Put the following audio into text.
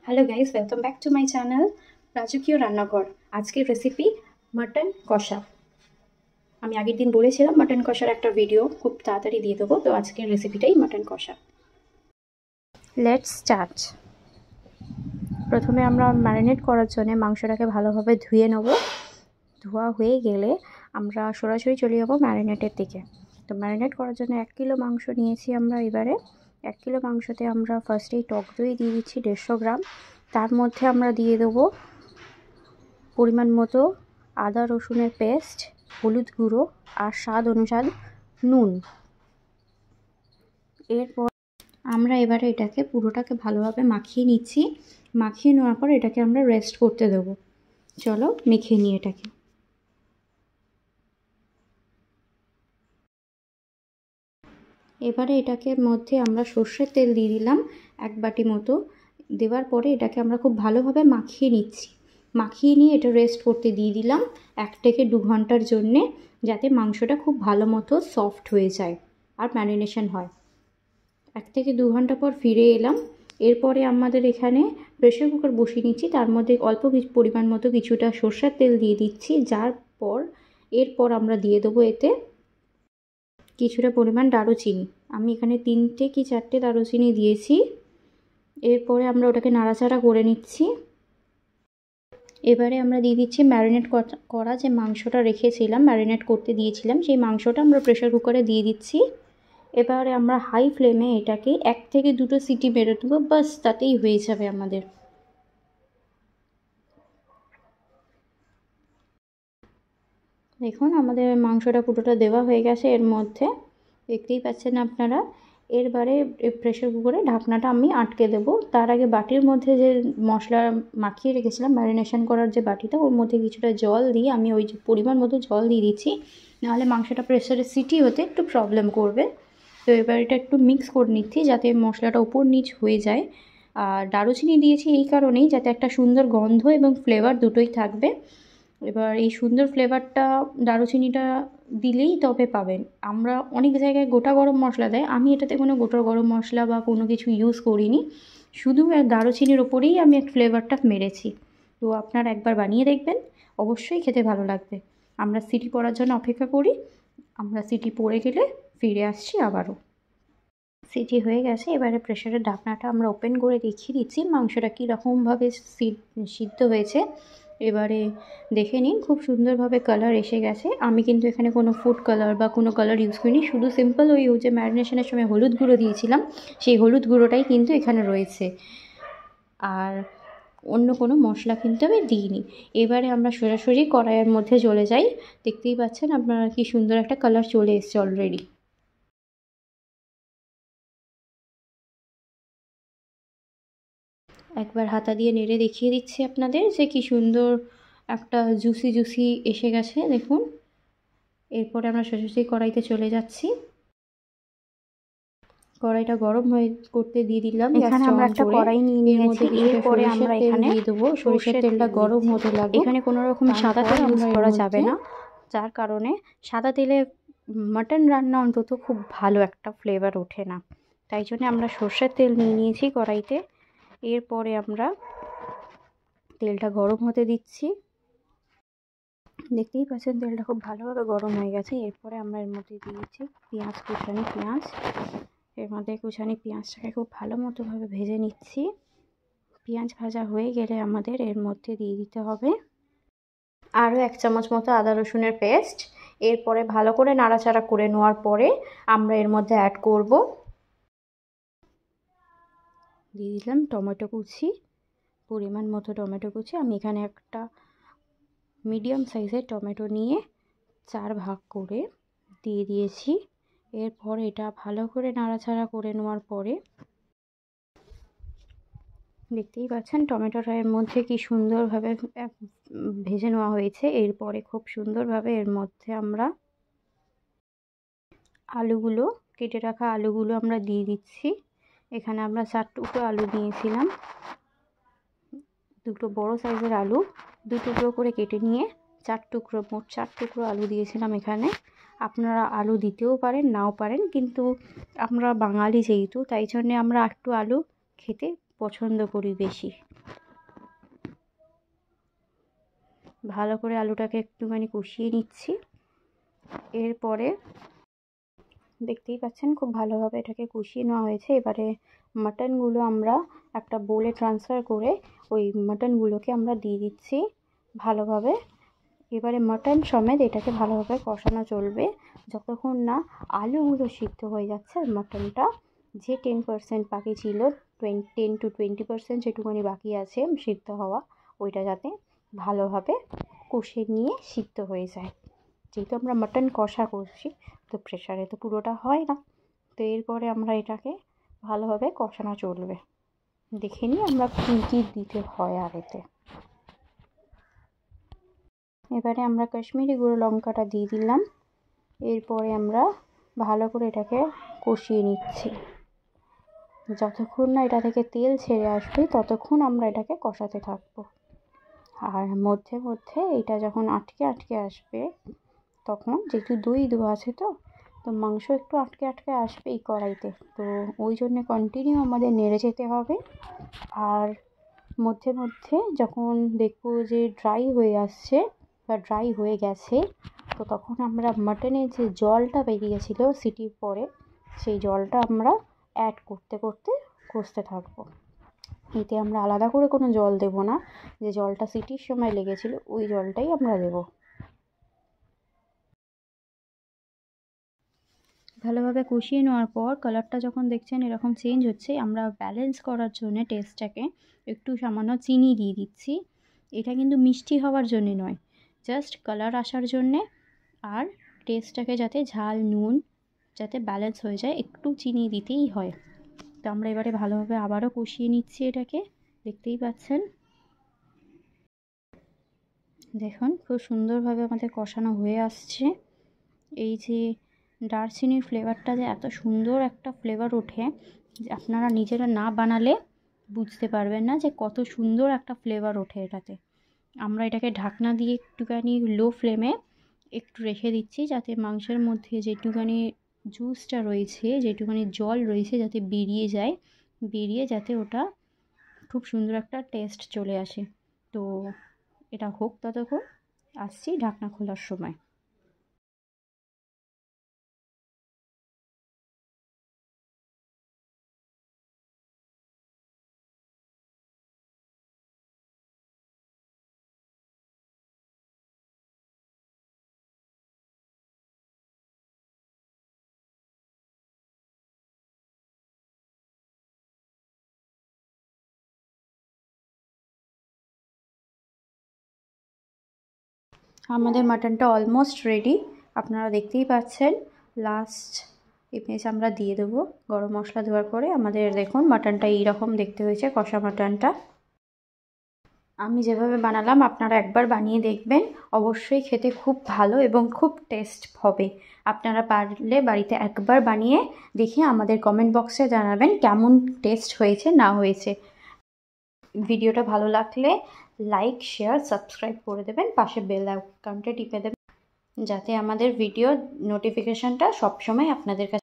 Hello guys, welcome back to my channel রাজকীয় রান্নাঘর। আজকের রেসিপি মাটন কষা। আমি আগের দিন বলেছিলাম মাটন কষার একটা ভিডিও খুব তাড়াতাড়ি দিয়ে দেবো, তো আজকের রেসিপিটাই মাটন কষা। Let's start. প্রথমে আমরা ম্যারিনেট করার জন্য মাংসটাকে ভালোভাবে ধুয়ে নেব। ধোয়া হয়ে গেলে আমরা সরাসরি চলে যাবো ম্যারিনেটের দিকে। তো ম্যারিনেট করার জন্য 1 কিলো মাংস নিয়েছি আমরা। এবারে 1 কিলো মাংসতে আমরা ফার্স্টেই টক দই দিয়ে দিচ্ছি 150 গ্রাম। তার মধ্যে আমরা দিয়ে দেবো পরিমাণ মতো আদা রসুনের পেস্ট, হলুদ গুঁড়ো আর স্বাদ অনুসারে নুন। এরপর আমরা এবারে এটাকে পুরোটাকে ভালোভাবে মাখিয়ে নিচ্ছি। মাখিয়ে নেওয়ার পর এটাকে আমরা রেস্ট করতে দেবো। চলো মেখে নিই এটাকে। এবারে এটাকে মধ্যে আমরা সর্ষের তেল দিয়ে দিলাম 1 বাটি মতো। দেওয়ার পরে এটাকে আমরা খুব ভালোভাবে মাখিয়ে নিচ্ছি। মাখিয়ে নিয়ে এটা রেস্ট করতে দিয়ে দিলাম 1 থেকে 2 ঘন্টার জন্যে, যাতে মাংসটা খুব ভালো মতো সফট হয়ে যায় আর ম্যারিনেশন হয়। 1 থেকে 2 ঘন্টা পর ফিরে এলাম। এরপরে আমাদের এখানে প্রেশার কুকার বসিয়ে নিচ্ছি। তার মধ্যে অল্প পরিমাণ মতো কিছুটা সর্ষের তেল দিয়ে দিচ্ছি। এরপর আমরা দিয়ে দেবো এতে কিছুটা পরিমাণ দারুচিনি। আমি এখানে 3টে কি 4টে দারুচিনি দিয়েছি। এরপরে আমরা ওটাকে নাড়াচাড়া করে নিচ্ছি। এবারে আমরা দিয়ে দিচ্ছি ম্যারিনেট করা যে মাংসটা রেখেছিলাম, ম্যারিনেট করতে দিয়েছিলাম, সেই মাংসটা আমরা প্রেশার কুকারে দিয়ে দিচ্ছি। এবারে আমরা হাই ফ্লেমে এটাকে 1 থেকে 2টো সিটি মেরে দেবো, বাস তাতেই হয়ে যাবে আমাদের। দেখুন আমাদের মাংসটা পুরোটা দেওয়া হয়ে গেছে। এর মধ্যে দেখতেই পাচ্ছেন আপনারা। এরবারে প্রেশার কুকারে ঢাকনাটা আমি আটকে দেবো। তার আগে বাটির মধ্যে যে মশলা মাখিয়ে রেখেছিলাম ম্যারিনেশন করার যে বাটিটা, ওর মধ্যে কিছুটা জল দিয়ে আমি ওই যে পরিমাণ মতো জল দিয়ে দিচ্ছি, নাহলে মাংসটা প্রেসারে সিটি হতে একটু প্রবলেম করবে। তো এবার এটা একটু মিক্স করে নিচ্ছি যাতে মশলাটা উপর নিচ হয়ে যায়। আর দারুচিনি দিয়েছি এই কারণেই যাতে একটা সুন্দর গন্ধ এবং ফ্লেভার দুটোই থাকবে। এবার এই সুন্দর ফ্লেভারটা দারুচিনিটা দিলেই তবে পাবেন। আমরা অনেক জায়গায় গোটা গরম মশলা দেয়, আমি এটাতে কোনো গোটা গরম মশলা বা কোনো কিছু ইউজ করিনি, শুধু দারুচিনির ওপরেই আমি এক ফ্লেভারটা মেরেছি। তো আপনারা একবার বানিয়ে দেখবেন, অবশ্যই খেতে ভালো লাগবে। আমরা সিটি পড়ার জন্য অপেক্ষা করি। আমরা সিটি পড়ে গেলে ফিরে আসছি আবারও। সিটি হয়ে গেছে। এবারে প্রেশারের ঢাকনাটা আমরা ওপেন করে দেখিয়ে দিচ্ছি মাংসটা কীরকমভাবে সিদ্ধ হয়েছে। এবারে দেখে নিন, খুব সুন্দরভাবে কালার এসে গেছে। আমি কিন্তু এখানে কোনো ফুড কালার বা কোনো কালার ইউজ করিনি, শুধু সিম্পল ওই যে ম্যারিনেশনের সময় হলুদ গুঁড়ো দিয়েছিলাম, সেই হলুদ গুঁড়োটাই কিন্তু এখানে রয়েছে, আর অন্য কোনো মশলা কিন্তু আমি দিইনি। এবারে আমরা সোজাসুজি কড়াইয়ের মধ্যে চলে যাই। দেখতেই পাচ্ছেন আপনারা কি সুন্দর একটা কালার চলে এসছে অলরেডি। একবার হাতা দিয়ে নেড়ে দেখিয়ে দিচ্ছি আপনাদের যে কি সুন্দর একটা জুসি জুসি এসে গেছে, দেখুন। এরপরে আমরা সোজাসুজি কড়াইতে চলে যাচ্ছি। কড়াইটা গরম হয়ে করতে দিয়ে দিলাম। এখানে আমরা একটা কড়াই নিয়ে নিয়েছি। এরপরে আমরা এখানে দিয়ে দেবো। সরিষার তেলটা গরম হতে লাগবে। এখানে কোনো রকম সাদা তেল ইউজ করা যাবে না, যার কারণে সাদা তেলে মাটন রান্না অন্তত খুব ভালো একটা ফ্লেভার ওঠে না, তাই জন্য আমরা সরষের তেল নিয়ে নিয়েছি কড়াইতে। এরপরে আমরা তেলটা গরম হতে দিচ্ছি। দেখতেই পাচ্ছেন তেলটা খুব ভালোভাবে গরম হয়ে গেছে। এরপরে আমরা এর মধ্যে দিয়ে দিচ্ছি পেঁয়াজ, কুচানো পেঁয়াজ। এর মধ্যে কুচানো পেঁয়াজটাকে খুব ভালো মতোভাবে ভেজে নিচ্ছি। পেঁয়াজ ভাজা হয়ে গেলে আমাদের এর মধ্যে দিয়ে দিতে হবে আরও 1 চামচ মতো আদা রসুনের পেস্ট। এরপরে ভালো করে নাড়াচাড়া করে নেওয়ার পরে আমরা এর মধ্যে অ্যাড করব, দিয়ে দিলাম টমেটো কুচি, পরিমাণ মতো টমেটো কুচি। আমি এখানে একটা মিডিয়াম সাইজের টমেটো নিয়ে 4 ভাগ করে দিয়ে দিয়েছি। এরপর এটা ভালো করে নাড়াচাড়া করে নেওয়ার পরে দেখতেই পাচ্ছেন টমেটোটা এর মধ্যে কি সুন্দরভাবে ভেজে নেওয়া হয়েছে। এরপরে খুব সুন্দরভাবে এর মধ্যে আমরা আলুগুলো, কেটে রাখা আলুগুলো আমরা দিয়ে দিচ্ছি। এখানে আমরা 4 টুকরো আলু নিয়েছিলাম, 2টো বড় সাইজের আলু 2 টুকরো করে কেটে নিয়ে 4 টুকরো, মোট 4 টুকরো আলু দিয়েছিলাম এখানে। আপনারা আলু দিতেও পারেন, নাও পারেন, কিন্তু আমরা বাঙালি যেহেতু, তাই জন্যে আমরা একটু আলু খেতে পছন্দ করি বেশি। ভালো করে আলুটাকে একটুখানি কষিয়ে নিচ্ছি। এরপরে দেখতেই পাচ্ছেন খুব ভালোভাবে এটাকে কষিয়ে নেওয়া হয়েছে। এবারে মাটনগুলো আমরা একটা বোলে ট্রান্সফার করে ওই মাটনগুলোকে আমরা দিয়ে দিচ্ছি ভালোভাবে। এবারে মাটন সমেত এটাকে ভালোভাবে কষানো চলবে যতক্ষণ না আলুগুলো সিদ্ধ হয়ে যাচ্ছে। আর মাটনটা যে 10% বাকি ছিল, 10 to 20% যেটুকুনি বাকি আছে সিদ্ধ হওয়া, ওইটা যাতে ভালোভাবে কষে নিয়ে সিদ্ধ হয়ে যায়। যেহেতু আমরা মাটন কষা করছি, তো প্রেশারে তো পুরোটা হয় না। তো এরপরে আমরা এটাকে ভালোভাবে কষানো চলবে। দেখে নিই আমরা কী কী দিতে হয় আর এতে। এবারে আমরা কাশ্মীরি গুঁড়ো লঙ্কাটা দিয়ে দিলাম। এরপরে আমরা ভালো করে এটাকে কষিয়ে নিচ্ছি। যতক্ষণ না এটা থেকে তেল ছেড়ে আসবে ততক্ষণ আমরা এটাকে কষাতে থাকবো। আর মধ্যে মধ্যে এটা যখন আটকে আটকে আসবে, তখন যেহেতু দই দেওয়া আছে তো মাংস একটু আটকে আটকে আসবে এই কড়াইতে, তো ওই জন্য কন্টিনিউ আমাদের নেড়ে যেতে হবে। আর মধ্যে মধ্যে যখন দেখবো যে ড্রাই হয়ে আসছে বা ড্রাই হয়ে গেছে, তো তখন আমরা মাটনের যে জলটা বেরিয়েছিলো সিটির পরে, সেই জলটা আমরা অ্যাড করতে করতে কষতে থাকবো। এতে আমরা আলাদা করে কোনো জল দেব না, যে জলটা সিটির সময় লেগেছিলো ওই জলটাই আমরা দেব। ভালোভাবে কষিয়ে নেওয়ার পর কালারটা যখন দেখছেন এরকম চেঞ্জ হচ্ছে, আমরা ব্যালেন্স করার জন্য টেস্টটাকে একটু সামান্য চিনি দিয়ে দিচ্ছি। এটা কিন্তু মিষ্টি হওয়ার জন্যে নয়, জাস্ট কালার আসার জন্যে। আর টেস্টটাকে যাতে ঝাল নুন যাতে ব্যালেন্স হয়ে যায়, একটু চিনি দিতেই হয়। তো আমরা এবারে ভালোভাবে আবারও কষিয়ে নিচ্ছি এটাকে, দেখতেই পাচ্ছেন। দেখুন খুব সুন্দরভাবে আমাদের কষানো হয়ে আসছে। এই যে দারচিনির ফ্লেভারটা যে এত সুন্দর একটা ফ্লেভার ওঠে, যে আপনারা নিজেরা না বানালে বুঝতে পারবেন না যে কত সুন্দর একটা ফ্লেভার ওঠে এটাতে। আমরা এটাকে ঢাকনা দিয়ে একটুখানি লো ফ্লেমে একটু রেখে দিচ্ছি, যাতে মাংসের মধ্যে যেটুখানি জুসটা রয়েছে, যেটুখানি জল রয়েছে যাতে বেরিয়ে যায়, বেরিয়ে যাতে ওটা খুব সুন্দর একটা টেস্ট চলে আসে। তো এটা হোক ততক্ষণ, আসছি ঢাকনা খোলার সময়। আমাদের মাটনটা অলমোস্ট রেডি, আপনারা দেখতেই পাচ্ছেন। লাস্ট ইমেজ আমরা দিয়ে দেবো গরম মশলা দেওয়ার পরে। আমাদের দেখুন মাটনটা এইরকম দেখতে হয়েছে, কষা মাটনটা। আমি যেভাবে বানালাম আপনারা একবার বানিয়ে দেখবেন, অবশ্যই খেতে খুব ভালো এবং খুব টেস্ট হবে। আপনারা পারলে বাড়িতে একবার বানিয়ে দেখে আমাদের কমেন্ট বক্সে জানাবেন কেমন টেস্ট হয়েছে না হয়েছে। ভিডিওটা ভালো লাগলে লাইক শেয়ার সাবস্ক্রাইব করে দেবেন, পাশে বেল আইকনটা টিপে দেবেন যাতে আমাদের ভিডিও নোটিফিকেশানটা সবসময় আপনাদের কাছে